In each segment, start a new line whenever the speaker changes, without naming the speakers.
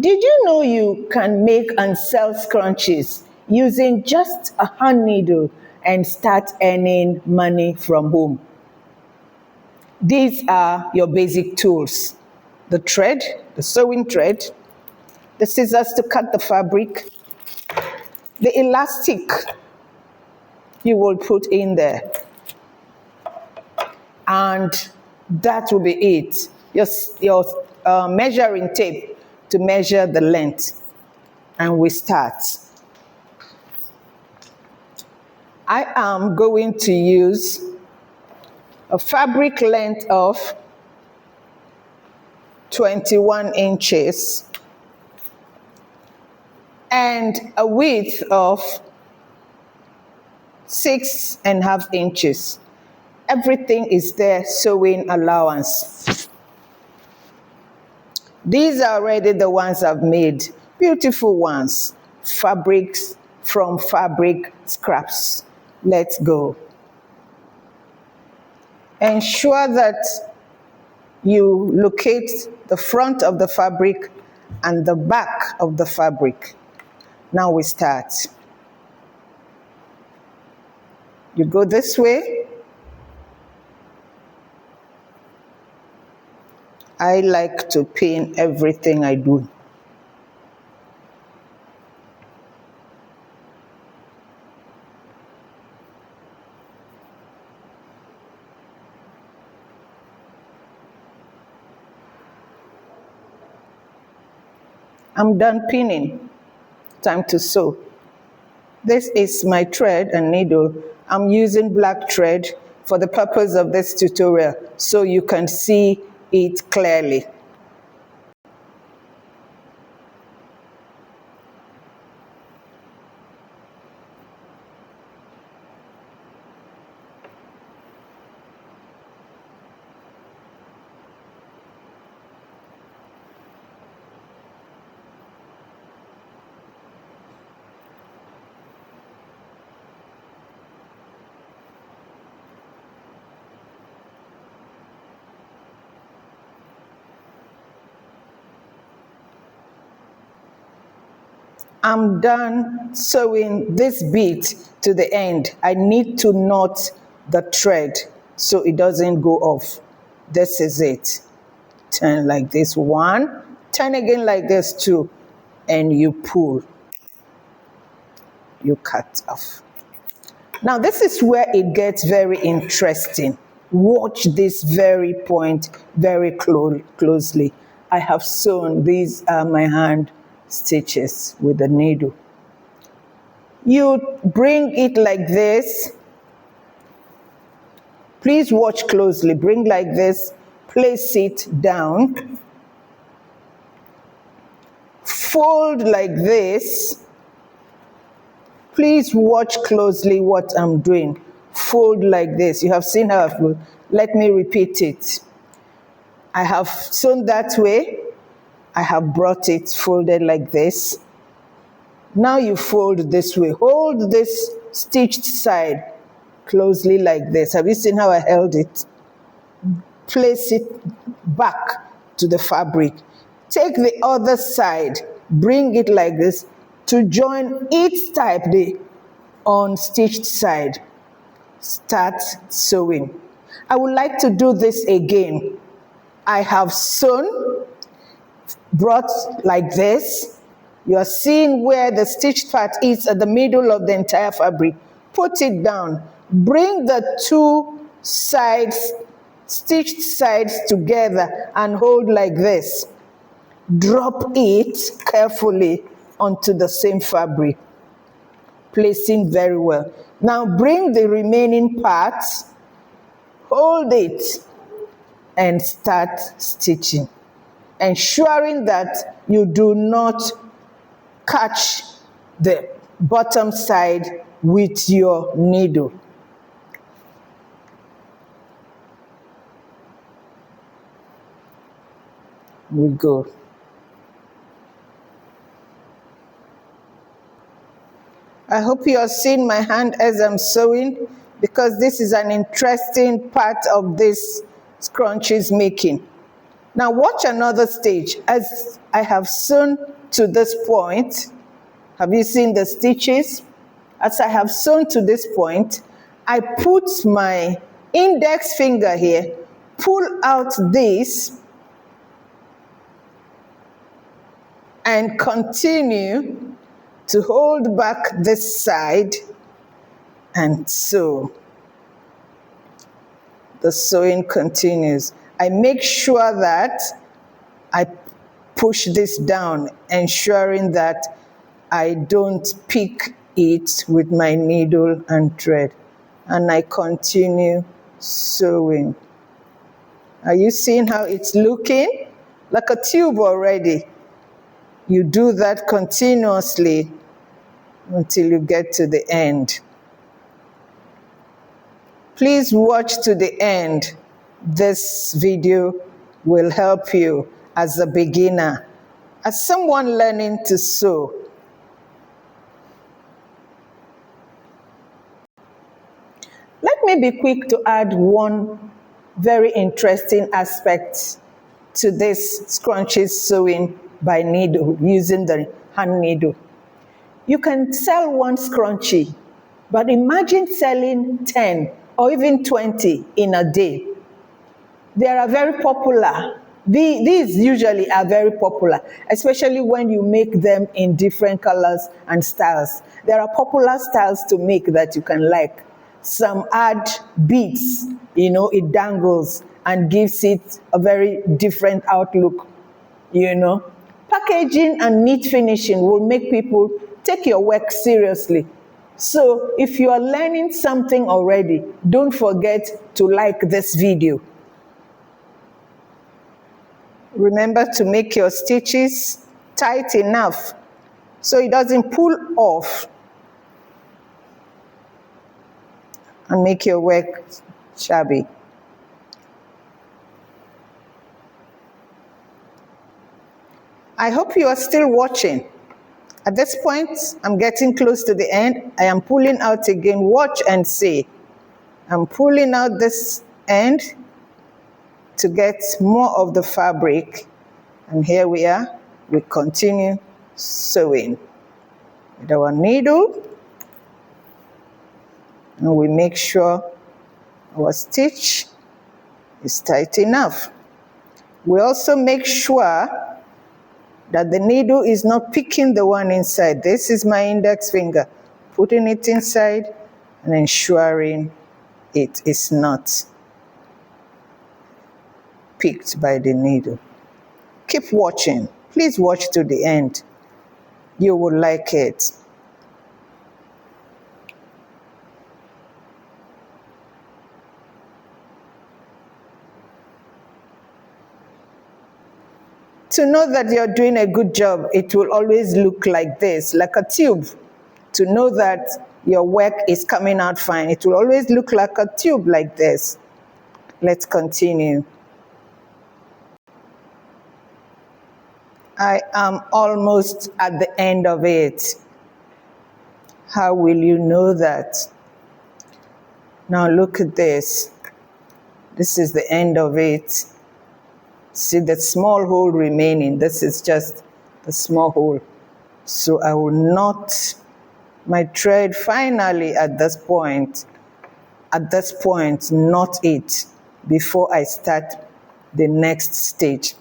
Did you know you can make and sell scrunchies using just a hand needle and start earning money from home? These are your basic tools: the thread, the sewing thread, the scissors to cut the fabric, the elastic you will put in there, and that will be it. Your measuring tape to measure the length, and we start. I am going to use a fabric length of 21 inches and a width of 6.5 inches. Everything is there, sewing allowance. These are already the ones I've made, beautiful ones, fabrics from fabric scraps. Let's go. Ensure that you locate the front of the fabric and the back of the fabric. Now we start. You go this way. I like to pin everything I do. I'm done pinning. Time to sew. This is my thread and needle. I'm using black thread for the purpose of this tutorial so you can see it clearly. I'm done sewing this bit to the end. I need to knot the thread so it doesn't go off. This is it. Turn like this, one, turn again like this, two, and you pull. You cut off. Now this is where it gets very interesting. Watch this very point very closely. I have sewn, these are my hand stitches with the needle. You bring it like this. Please watch closely. Bring like this, place it down. Fold like this. Please watch closely what I'm doing. Fold like this. You have seen how I fold. Let me repeat it. I have sewn that way. I have brought it folded like this. Now you fold this way. Hold this stitched side closely like this. Have you seen how I held it? Place it back to the fabric. Take the other side, bring it like this to join each type, the unstitched side. Start sewing. I would like to do this again. I have sewn, brought like this. You are seeing where the stitched part is at the middle of the entire fabric. Put it down. Bring the two sides, stitched sides together and hold like this. Drop it carefully onto the same fabric, placing very well. Now bring the remaining parts, hold it, and start stitching, ensuring that you do not catch the bottom side with your needle. We go. I hope you are seeing my hand as I'm sewing, because this is an interesting part of this scrunchies making. Now watch another stage. As I have sewn to this point. Have you seen the stitches? As I have sewn to this point, I put my index finger here, pull out this, and continue to hold back this side and sew. The sewing continues. I make sure that I push this down, ensuring that I don't pick it with my needle and thread. And I continue sewing. Are you seeing how it's looking? Like a tube already. You do that continuously until you get to the end. Please watch to the end. This video will help you as a beginner, as someone learning to sew. Let me be quick to add one very interesting aspect to this scrunchie sewing by needle, using the hand needle. You can sell one scrunchie, but imagine selling 10 or even 20 in a day. They are very popular. These usually are very popular, especially when you make them in different colors and styles. There are popular styles to make that you can like. Some add beads, it dangles and gives it a very different outlook, Packaging and neat finishing will make people take your work seriously. So if you are learning something already, don't forget to like this video. Remember to make your stitches tight enough so it doesn't pull off and make your work shabby. I hope you are still watching. At this point, I'm getting close to the end. I am pulling out again. Watch and see. I'm pulling out this end to get more of the fabric. And here we are. We continue sewing with our needle. And we make sure our stitch is tight enough. We also make sure that the needle is not picking the one inside. This is my index finger, putting it inside and ensuring it is not picked by the needle. Keep watching. Please watch to the end. You will like it. To know that you're doing a good job, it will always look like this, like a tube. To know that your work is coming out fine, it will always look like a tube like this. Let's continue. I am almost at the end of it. How will you know that? Now look at this. This is the end of it. See the small hole remaining. This is just the small hole. So I will knot my thread finally at this point. At this point, knot it before I start the next stage.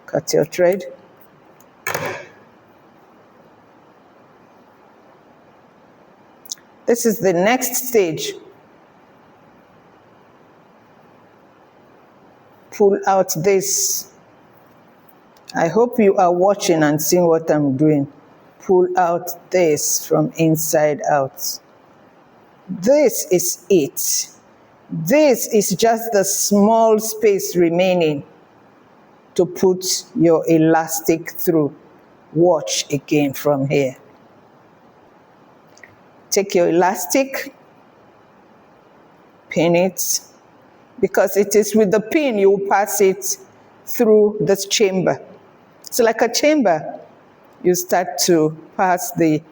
Cut your thread. This is the next stage. Pull out this. I hope you are watching and seeing what I'm doing. Pull out this from inside out. This is it. This is just the small space remaining to put your elastic through. Watch again from here. Take your elastic, pin it, because it is with the pin you will pass it through this chamber. So like a chamber, you start to pass the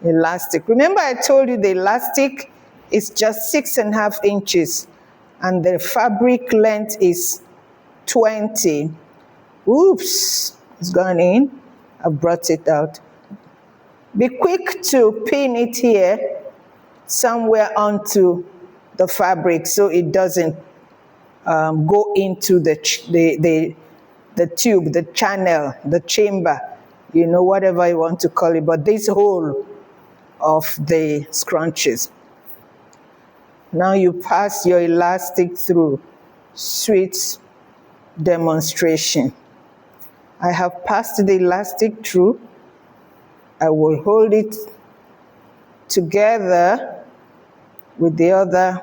elastic. Remember I told you the elastic is just 6.5 inches and the fabric length is 20. Oops, it's gone in. I brought it out. Be quick to pin it here somewhere onto the fabric so it doesn't go into the tube, the channel, the chamber, whatever you want to call it, but this hole of the scrunchies. Now you pass your elastic through. Sweet demonstration. I have passed the elastic through. I will hold it together with the other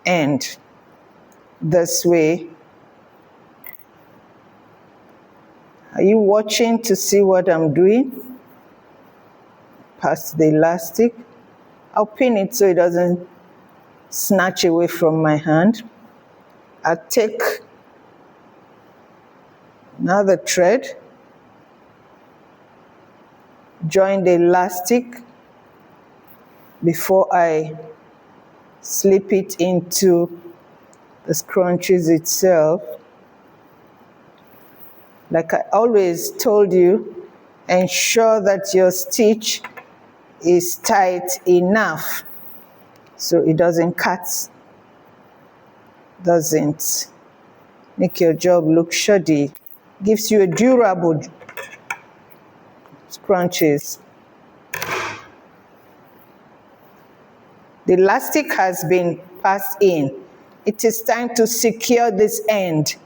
end this way. Are you watching to see what I'm doing? Pass the elastic. I'll pin it so it doesn't snatch away from my hand. I'll take another thread, join the elastic before I slip it into the scrunchies itself. Like I always told you, ensure that your stitch is tight enough so it doesn't cut, doesn't make your job look shoddy. Gives you a durable scrunchies. The elastic has been passed in. It is time to secure this end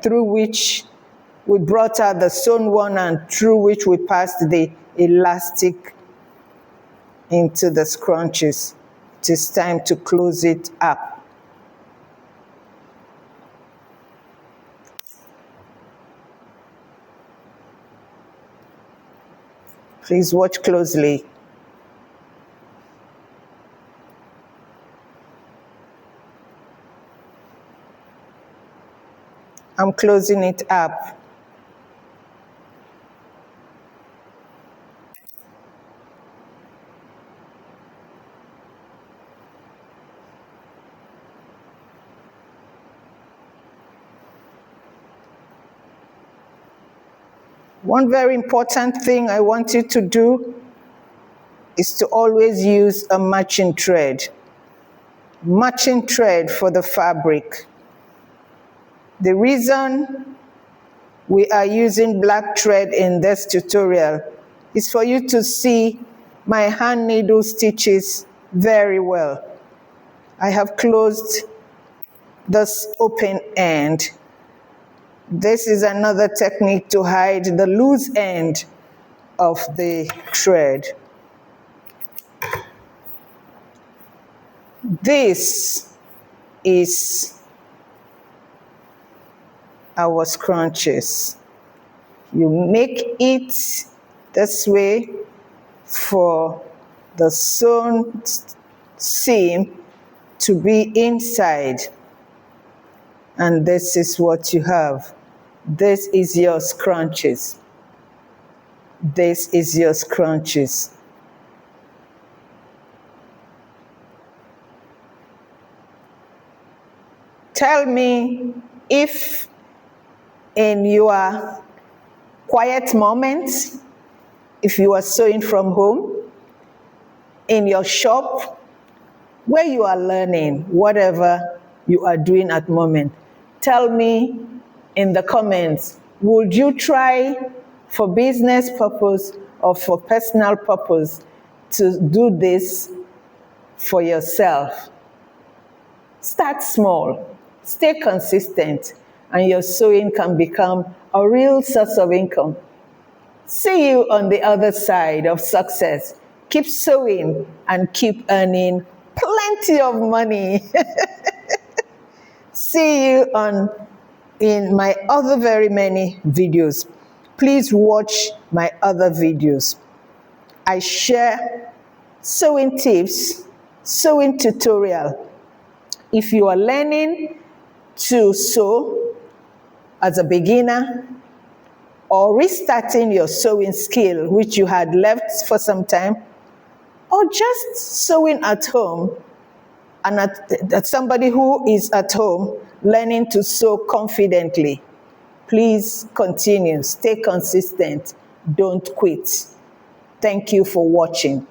through which we brought out the sewn one and through which we passed the elastic into the scrunchies. It is time to close it up. Please watch closely. I'm closing it up. One very important thing I want you to do is to always use a matching thread. Matching thread for the fabric. The reason we are using black thread in this tutorial is for you to see my hand needle stitches very well. I have closed this open end. This is another technique to hide the loose end of the thread. This is our scrunchies. You make it this way for the sewn seam to be inside, and this is what you have. This is your scrunchies. This is your scrunchies. Tell me if in your quiet moments, if you are sewing from home, in your shop, where you are learning, whatever you are doing at the moment, tell me in the comments, would you try for business purpose or for personal purpose to do this for yourself? Start small, stay consistent, and your sewing can become a real source of income. See you on the other side of success. Keep sewing and keep earning plenty of money. See you in my other very many videos. Please watch my other videos. I share sewing tips, sewing tutorial. If you are learning to sew as a beginner or restarting your sewing skill, which you had left for some time, or just sewing at home, and at somebody who is at home learning to sew confidently. Please continue, stay consistent, don't quit. Thank you for watching.